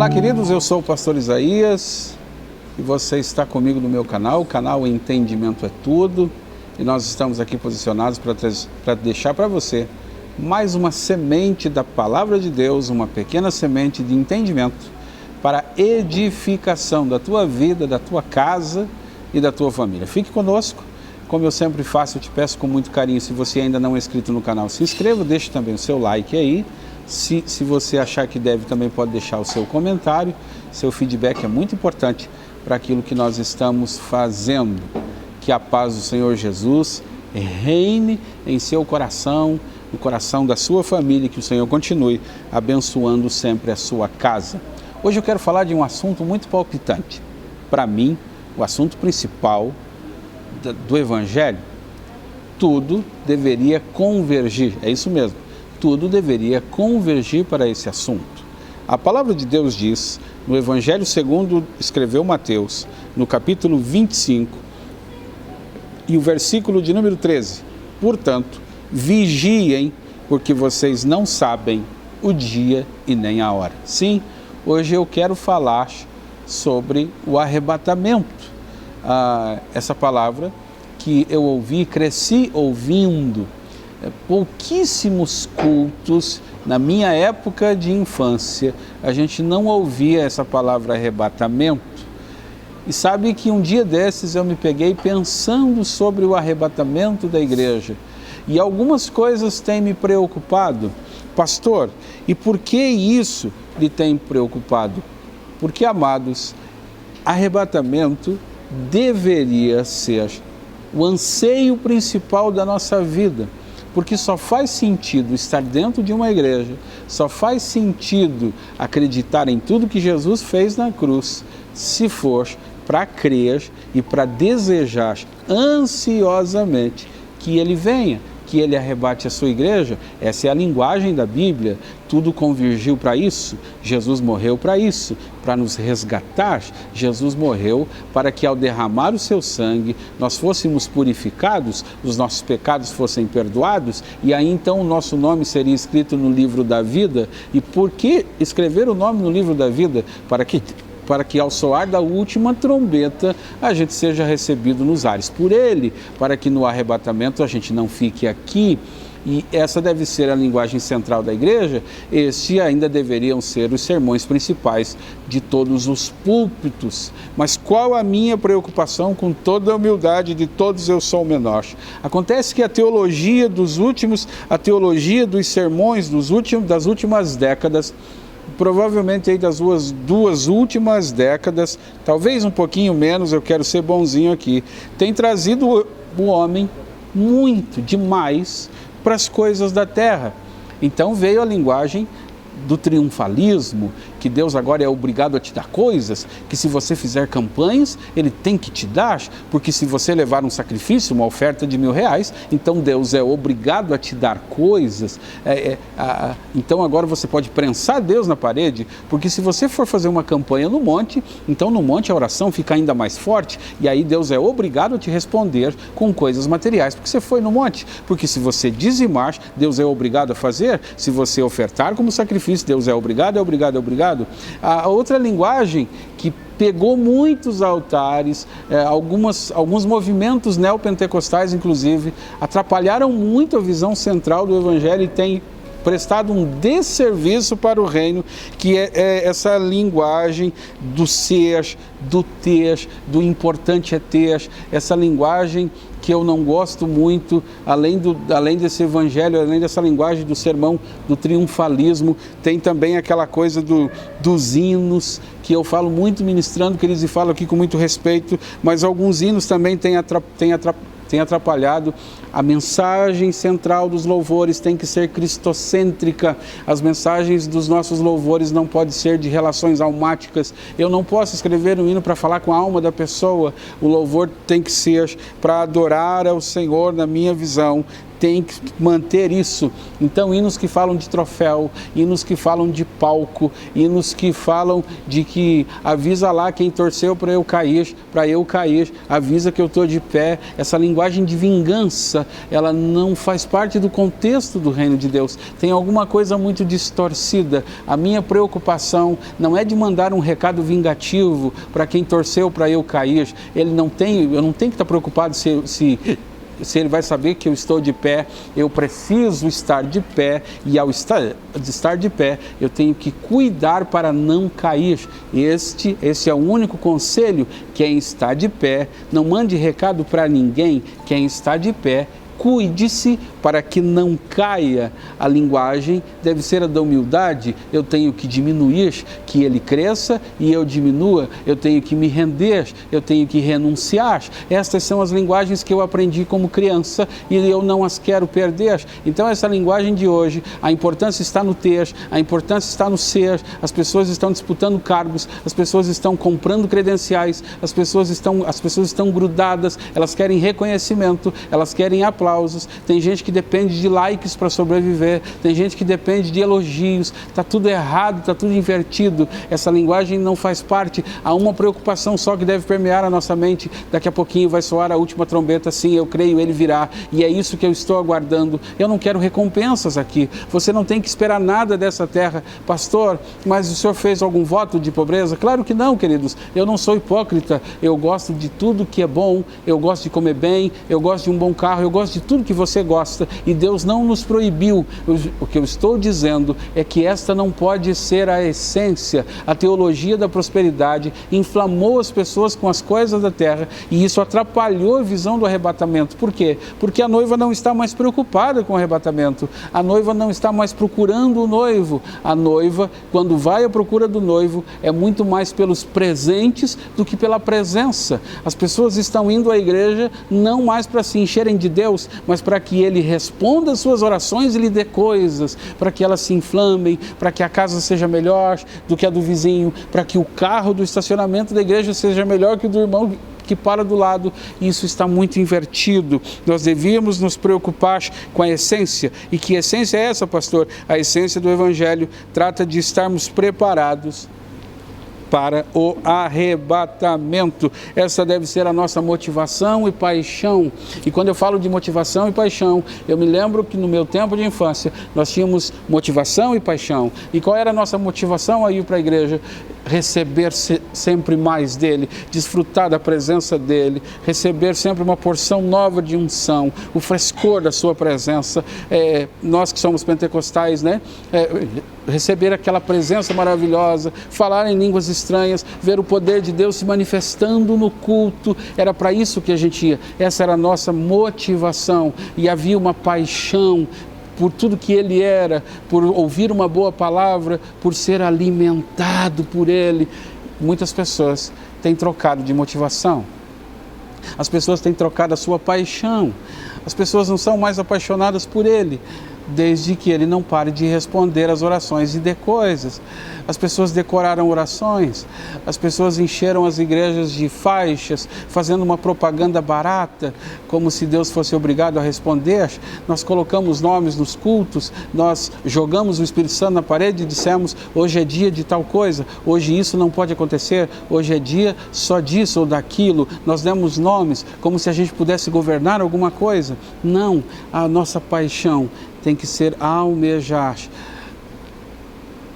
Olá, queridos, eu sou o pastor Isaías e você está comigo no meu canal, o canal Entendimento é Tudo, e nós estamos aqui posicionados para deixar para você mais uma semente da Palavra de Deus, uma pequena semente de entendimento para edificação da tua vida, da tua casa e da tua família. Fique conosco, como eu sempre faço, eu te peço com muito carinho, se você ainda não é inscrito no canal, se inscreva, deixe também o seu like aí. Se você achar que deve, também pode deixar o seu comentário. Seu feedback é muito importante para aquilo que nós estamos fazendo. Que a paz do Senhor Jesus reine em seu coração, no coração da sua família, e que o Senhor continue abençoando sempre a sua casa. Hoje eu quero falar de um assunto muito palpitante. Para mim, o assunto principal do Evangelho, tudo deveria convergir, é isso mesmo. Tudo deveria convergir para esse assunto. A palavra de Deus diz, no Evangelho segundo escreveu Mateus, no capítulo 25, e o versículo de número 13, portanto, vigiem, porque vocês não sabem o dia e nem a hora. Sim, hoje eu quero falar sobre o arrebatamento. Essa palavra que eu ouvi, cresci ouvindo, pouquíssimos cultos, na minha época de infância, a gente não ouvia essa palavra arrebatamento. E sabe que um dia desses eu me peguei pensando sobre o arrebatamento da igreja. E algumas coisas têm me preocupado. Pastor, e por que isso lhe tem preocupado? Porque, amados, arrebatamento deveria ser o anseio principal da nossa vida. Porque só faz sentido estar dentro de uma igreja, só faz sentido acreditar em tudo que Jesus fez na cruz, se for para crer e para desejar ansiosamente que Ele venha, que Ele arrebate a sua igreja. Essa é a linguagem da Bíblia, tudo convergiu para isso, Jesus morreu para isso, para nos resgatar. Jesus morreu para que ao derramar o seu sangue, nós fôssemos purificados, os nossos pecados fossem perdoados, e aí então o nosso nome seria escrito no livro da vida. E por que escrever o nome no livro da vida? Para que ao soar da última trombeta a gente seja recebido nos ares por Ele, para que no arrebatamento a gente não fique aqui. E essa deve ser a linguagem central da igreja. Estes ainda deveriam ser os sermões principais de todos os púlpitos. Mas qual a minha preocupação? Com toda a humildade de todos eu sou o menor. Acontece que a teologia dos sermões das últimas décadas, provavelmente aí das duas últimas décadas, talvez um pouquinho menos, eu quero ser bonzinho aqui, tem trazido o homem muito, demais, para as coisas da terra. Então veio a linguagem do triunfalismo, que Deus agora é obrigado a te dar coisas, que se você fizer campanhas, Ele tem que te dar, porque se você levar um sacrifício, uma oferta de R$1.000, então Deus é obrigado a te dar coisas. Então agora você pode prensar Deus na parede, porque se você for fazer uma campanha no monte, então no monte a oração fica ainda mais forte, e aí Deus é obrigado a te responder com coisas materiais, porque você foi no monte. Porque se você dizimar, Deus é obrigado a fazer. Se você ofertar como sacrifício, Deus é obrigado, é obrigado, é obrigado. A outra linguagem que pegou muitos altares, alguns movimentos neopentecostais, inclusive, atrapalharam muito a visão central do Evangelho e tem prestado um desserviço para o reino, que é essa linguagem do ser, do ter, do importante é ter, essa linguagem que eu não gosto muito, além desse evangelho, além dessa linguagem do sermão, do triunfalismo, tem também aquela coisa dos hinos, que eu falo muito ministrando, queridos, e falo aqui com muito respeito, mas alguns hinos também têm atrapalhado. A mensagem central dos louvores tem que ser cristocêntrica. As mensagens dos nossos louvores não podem ser de relações almáticas. Eu não posso escrever um hino para falar com a alma da pessoa. O louvor tem que ser para adorar ao Senhor, na minha visão. tem que manter isso. Então, hinos que falam de troféu, hinos que falam de palco, hinos que falam de que avisa lá quem torceu para eu cair, avisa que eu estou de pé. Essa linguagem de vingança, ela não faz parte do contexto do reino de Deus. Tem alguma coisa muito distorcida. A minha preocupação não é de mandar um recado vingativo para quem torceu para eu cair. Eu não tenho que estar preocupado se ele vai saber que eu estou de pé. Eu preciso estar de pé, e ao estar de pé, eu tenho que cuidar para não cair. Esse é o único conselho. Quem está de pé, não mande recado para ninguém. Quem está de pé, cuide-se para que não caia. A linguagem deve ser a da humildade. Eu tenho que diminuir, que ele cresça, e eu diminua. Eu tenho que me render, eu tenho que renunciar. Estas são as linguagens que eu aprendi como criança e eu não as quero perder. Então, essa linguagem de hoje, a importância está no ter, a importância está no ser. As pessoas estão disputando cargos, as pessoas estão comprando credenciais, as pessoas estão grudadas, elas querem reconhecimento, elas querem aplausos. Tem gente que depende de likes para sobreviver, tem gente que depende de elogios. Está tudo errado, está tudo invertido. Essa linguagem não faz parte. Há uma preocupação só que deve permear a nossa mente. Daqui a pouquinho vai soar a última trombeta, sim, eu creio, ele virá, e é isso que eu estou aguardando. Eu não quero recompensas aqui. Você não tem que esperar nada dessa terra. Pastor, mas o senhor fez algum voto de pobreza? Claro que não, queridos. Eu não sou hipócrita. Eu gosto de tudo que é bom, eu gosto de comer bem, eu gosto de um bom carro, eu gosto de tudo que você gosta, e Deus não nos proibiu. O que eu estou dizendo é que esta não pode ser a essência. A teologia da prosperidade inflamou as pessoas com as coisas da terra, e isso atrapalhou a visão do arrebatamento. Por quê? Porque a noiva não está mais preocupada com o arrebatamento, a noiva não está mais procurando o noivo. A noiva, quando vai à procura do noivo, é muito mais pelos presentes do que pela presença. As pessoas estão indo à igreja não mais para se encherem de Deus, mas para que Ele responda às suas orações e lhe dê coisas, para que elas se inflamem, para que a casa seja melhor do que a do vizinho, para que o carro do estacionamento da igreja seja melhor que o do irmão que para do lado. Isso está muito invertido. Nós devíamos nos preocupar com a essência. E que essência é essa, pastor? A essência do Evangelho trata de estarmos preparados para o arrebatamento. Essa deve ser a nossa motivação e paixão. E quando eu falo de motivação e paixão, eu me lembro que no meu tempo de infância nós tínhamos motivação e paixão. E qual era a nossa motivação a ir para a igreja? Receber sempre mais dele, desfrutar da presença dele, receber sempre uma porção nova de unção, o frescor da sua presença. Nós que somos pentecostais, né? Receber aquela presença maravilhosa, falar em línguas estranhas, ver o poder de Deus se manifestando no culto. Era para isso que a gente ia. Essa era a nossa motivação, e havia uma paixão por tudo que ele era, por ouvir uma boa palavra, por ser alimentado por ele. Muitas pessoas têm trocado de motivação. As pessoas têm trocado a sua paixão. As pessoas não são mais apaixonadas por ele, desde que ele não pare de responder às orações e dê coisas. As pessoas decoraram orações, as pessoas encheram as igrejas de faixas, fazendo uma propaganda barata, como se Deus fosse obrigado a responder. Nós colocamos nomes nos cultos, nós jogamos o Espírito Santo na parede e dissemos: hoje é dia de tal coisa, hoje isso não pode acontecer, hoje é dia só disso ou daquilo. Nós demos nomes como se a gente pudesse governar alguma coisa. Não, a nossa paixão tem que ser almejar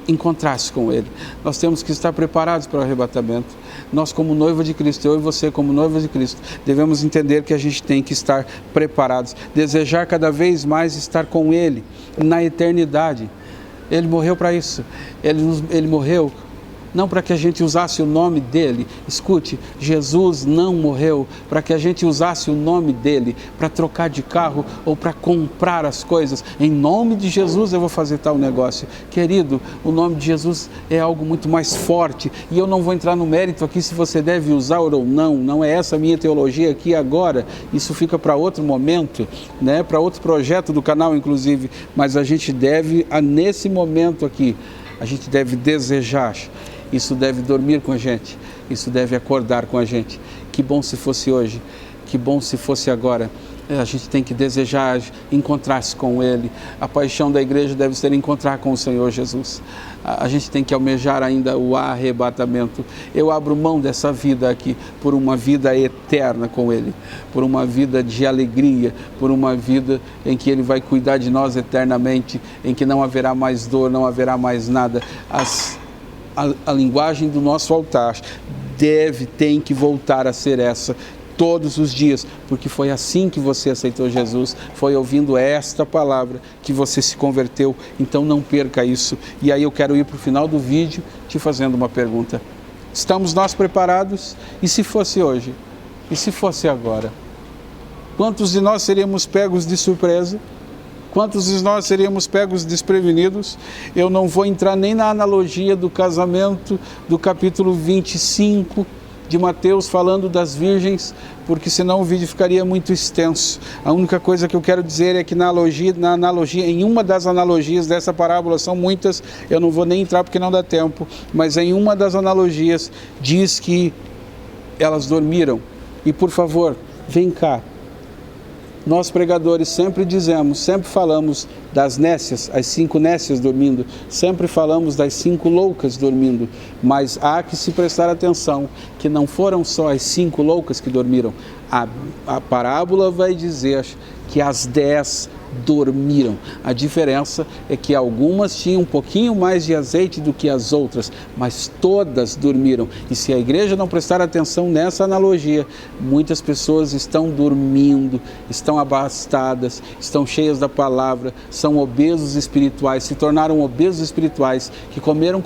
encontrar-se com Ele. Nós temos que estar preparados para o arrebatamento. Nós, como noiva de Cristo, eu e você como noiva de Cristo, devemos entender que a gente tem que estar preparados, desejar cada vez mais estar com Ele na eternidade. Ele morreu para isso. Ele morreu não para que a gente usasse o nome dele. Escute, Jesus não morreu para que a gente usasse o nome dele para trocar de carro ou para comprar as coisas. Em nome de Jesus eu vou fazer tal negócio. Querido, o nome de Jesus é algo muito mais forte, e eu não vou entrar no mérito aqui se você deve usar ou não. Não é essa a minha teologia aqui agora. Isso fica para outro momento, né? Para outro projeto do canal, inclusive. Mas a gente deve, nesse momento aqui, a gente deve desejar. Isso deve dormir com a gente, isso deve acordar com a gente. Que bom se fosse hoje, que bom se fosse agora. A gente tem que desejar encontrar-se com Ele. A paixão da igreja deve ser encontrar com o Senhor Jesus. A gente tem que almejar ainda o arrebatamento. Eu abro mão dessa vida aqui por uma vida eterna com Ele, por uma vida de alegria, por uma vida em que Ele vai cuidar de nós eternamente, em que não haverá mais dor, não haverá mais nada. A linguagem do nosso altar tem que voltar a ser essa todos os dias, porque foi assim que você aceitou Jesus, foi ouvindo esta palavra que você se converteu. Então não perca isso. E aí eu quero ir para o final do vídeo te fazendo uma pergunta: estamos nós preparados? E se fosse hoje? E se fosse agora? Quantos de nós seríamos pegos de surpresa? Quantos de nós seríamos pegos desprevenidos? Eu não vou entrar nem na analogia do casamento do capítulo 25 de Mateus, falando das virgens, porque senão o vídeo ficaria muito extenso. A única coisa que eu quero dizer é que na analogia, em uma das analogias dessa parábola, são muitas, eu não vou nem entrar porque não dá tempo, mas em uma das analogias diz que elas dormiram. E por favor, vem cá. Nós pregadores sempre dizemos, sempre falamos das nécias, as 5 nécias dormindo, sempre falamos das 5 loucas dormindo, mas há que se prestar atenção que não foram só as 5 loucas que dormiram. A parábola vai dizer que as 10 dormiram. A diferença é que algumas tinham um pouquinho mais de azeite do que as outras, mas todas dormiram. E se a igreja não prestar atenção nessa analogia, muitas pessoas estão dormindo, estão abastadas, estão cheias da palavra, são obesos espirituais, se tornaram obesos espirituais, que comeram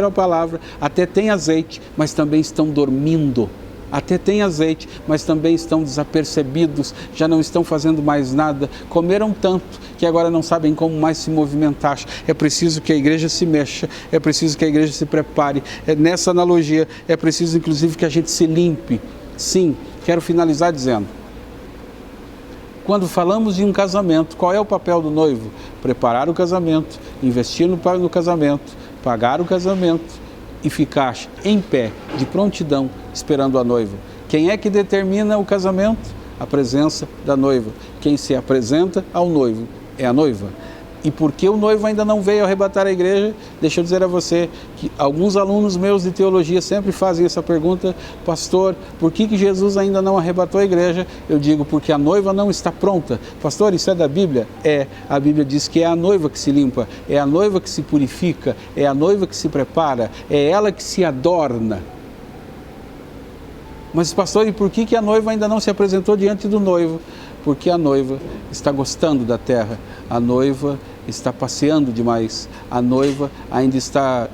a palavra, até tem azeite, mas também estão dormindo. Até tem azeite, mas também estão desapercebidos, já não estão fazendo mais nada, comeram tanto que agora não sabem como mais se movimentar. É preciso que a igreja se mexa, é preciso que a igreja se prepare. Nessa analogia, é preciso inclusive que a gente se limpe. Sim, quero finalizar dizendo, quando falamos de um casamento, qual é o papel do noivo? Preparar o casamento, investir no casamento, pagar o casamento, e ficar em pé, de prontidão, esperando a noiva. Quem é que determina o casamento? A presença da noiva. Quem se apresenta ao noivo é a noiva. E porque o noivo ainda não veio arrebatar a igreja, deixa eu dizer a você que alguns alunos meus de teologia sempre fazem essa pergunta: pastor, por que Jesus ainda não arrebatou a igreja? Eu digo, porque a noiva não está pronta. Pastor, isso é da Bíblia? É, a Bíblia diz que é a noiva que se limpa, é a noiva que se purifica, é a noiva que se prepara, é ela que se adorna. Mas pastor, e por que a noiva ainda não se apresentou diante do noivo? Porque a noiva está gostando da terra, a noiva está passeando demais, a noiva ainda está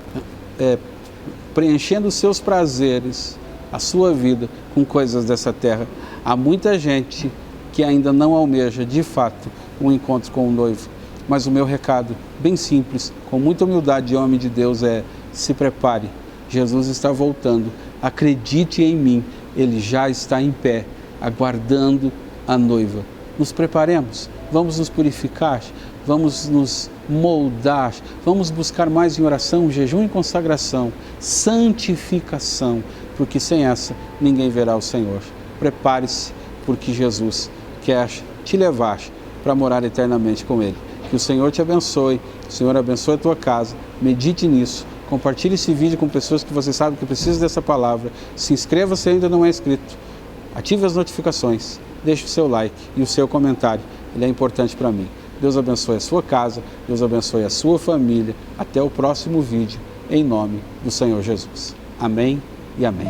preenchendo os seus prazeres, a sua vida com coisas dessa terra. Há muita gente que ainda não almeja de fato um encontro com o noivo, mas o meu recado, bem simples, com muita humildade de homem de Deus, é: se prepare, Jesus está voltando, acredite em mim, Ele já está em pé, aguardando a noiva. Nos preparemos, vamos nos purificar, vamos nos moldar, vamos buscar mais em oração, jejum e consagração, santificação, porque sem essa ninguém verá o Senhor. Prepare-se, porque Jesus quer te levar para morar eternamente com Ele. Que o Senhor te abençoe, o Senhor abençoe a tua casa, medite nisso, compartilhe esse vídeo com pessoas que você sabe que precisam dessa palavra, se inscreva se ainda não é inscrito, ative as notificações, deixe o seu like e o seu comentário, ele é importante para mim. Deus abençoe a sua casa, Deus abençoe a sua família. Até o próximo vídeo, em nome do Senhor Jesus. Amém e amém.